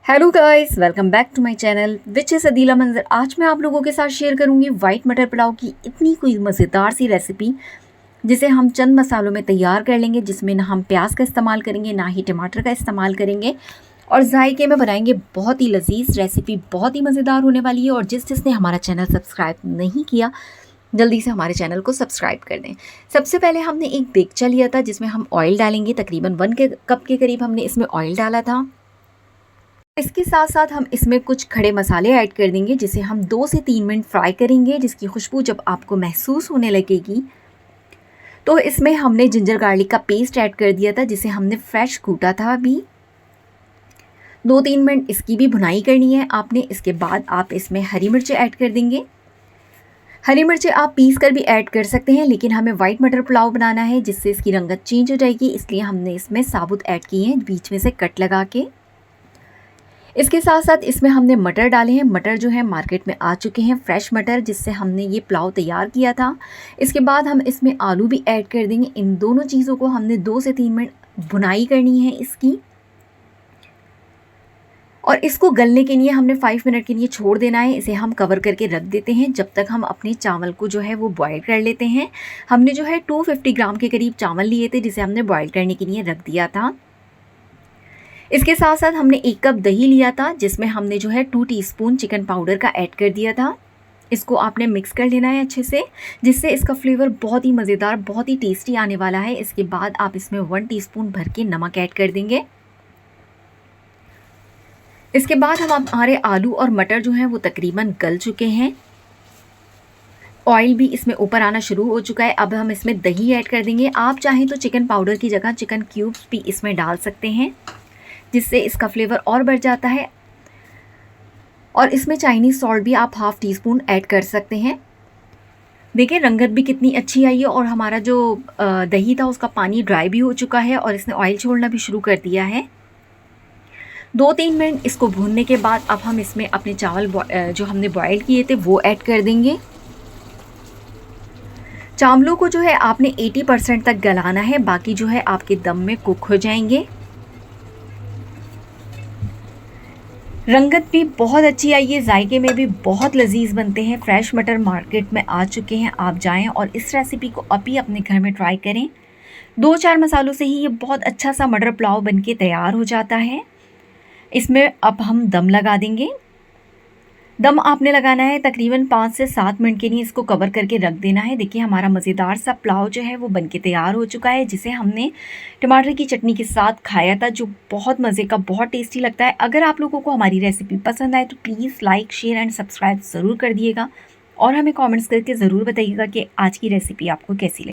Hello guys, welcome back to my channel which is Adeela Manzar. आज मैं आप लोगों के साथ शेयर करूंगी वाइट मटर पुलाव की इतनी कोई मज़ेदार सी रेसिपी जिसे हम चंद मसालों में तैयार कर लेंगे, जिसमें ना हम प्याज का इस्तेमाल करेंगे ना ही टमाटर का इस्तेमाल करेंगे और जायके में बनाएंगे बहुत ही लजीज रेसिपी। बहुत ही मज़ेदार होने वाली है और जिसने हमारा चैनल सब्सक्राइब नहीं किया जल्दी से हमारे चैनल को सब्सक्राइब कर दें। सबसे पहले हमने एक देगचा लिया था जिसमें हम ऑयल डालेंगे। तकरीबन 1 कप के करीब हमने इसमें ऑयल डाला था। इसके साथ साथ हम इसमें कुछ खड़े मसाले ऐड कर देंगे जिसे हम 2 से 3 मिनट फ्राई करेंगे, जिसकी खुशबू जब आपको महसूस होने लगेगी तो इसमें हमने जिंजर गार्लिक का पेस्ट ऐड कर दिया था जिसे हमने फ्रेश कूटा था। अभी 2-3 मिनट इसकी भी भुनाई करनी है आपने। इसके बाद आप इसमें हरी मिर्चें ऐड कर देंगे। हरी मिर्चें आप पीस कर भी ऐड कर सकते हैं, लेकिन हमें वाइट मटर पुलाव बनाना है जिससे इसकी रंगत चेंज हो जाएगी, इसलिए हमने इसमें साबुत ऐड किए हैं बीच में से कट लगा के। इसके साथ साथ इसमें हमने मटर डाले हैं। मटर जो है मार्केट में आ चुके हैं, फ्रेश मटर, जिससे हमने ये पुलाव तैयार किया था। इसके बाद हम इसमें आलू भी ऐड कर देंगे। इन दोनों चीज़ों को हमने 2 से 3 मिनट भुनाई करनी है इसकी, और इसको गलने के लिए हमने 5 मिनट के लिए छोड़ देना है। इसे हम कवर करके रख देते हैं जब तक हम अपने चावल को जो है वो बॉयल कर लेते हैं। हमने जो है 250 ग्राम के करीब चावल लिए थे जिसे हमने बॉयल करने के लिए रख दिया था। इसके साथ साथ हमने 1 कप दही लिया था जिसमें हमने जो है 2 टीस्पून चिकन पाउडर का ऐड कर दिया था। इसको आपने मिक्स कर लेना है अच्छे से, जिससे इसका फ्लेवर बहुत ही मज़ेदार, बहुत ही टेस्टी आने वाला है। इसके बाद आप इसमें 1 टीस्पून भर के नमक ऐड कर देंगे। इसके बाद हमारे आलू और मटर जो हैं वो तकरीबन गल चुके हैं। ऑयल भी इसमें ऊपर आना शुरू हो चुका है। अब हम इसमें दही ऐड कर देंगे। आप चाहें तो चिकन पाउडर की जगह चिकन क्यूब्स भी इसमें डाल सकते हैं, जिससे इसका फ्लेवर और बढ़ जाता है। और इसमें चाइनीज़ सॉल्ट भी आप ½ टीस्पून ऐड कर सकते हैं। देखिए रंगत भी कितनी अच्छी आई है और हमारा जो दही था उसका पानी ड्राई भी हो चुका है और इसने ऑयल छोड़ना भी शुरू कर दिया है। 2-3 मिनट इसको भूनने के बाद अब हम इसमें अपने चावल जो हमने बॉयल किए थे वो ऐड कर देंगे। चावलों को जो है आपने 80% तक गलाना है, बाकी जो है आपके दम में कुक हो जाएंगे। रंगत भी बहुत अच्छी आई है, जायके में भी बहुत लजीज बनते हैं। फ्रेश मटर मार्केट में आ चुके हैं, आप जाएं और इस रेसिपी को अभी अपने घर में ट्राई करें। 2-4 मसालों से ही ये बहुत अच्छा सा मटर पुलाव बनके तैयार हो जाता है। इसमें अब हम दम लगा देंगे। दम आपने लगाना है तकरीबन 5 से 7 मिनट के लिए, इसको कवर करके रख देना है। देखिए हमारा मज़ेदार सा पुलाव जो है वो बनके तैयार हो चुका है, जिसे हमने टमाटर की चटनी के साथ खाया था, जो बहुत मज़े का, बहुत टेस्टी लगता है। अगर आप लोगों को हमारी रेसिपी पसंद आए तो please like, share and subscribe ज़रूर कर दिएगा और हमें कमेंट्स करके ज़रूर बताइएगा कि आज की रेसिपी आपको कैसी लगी।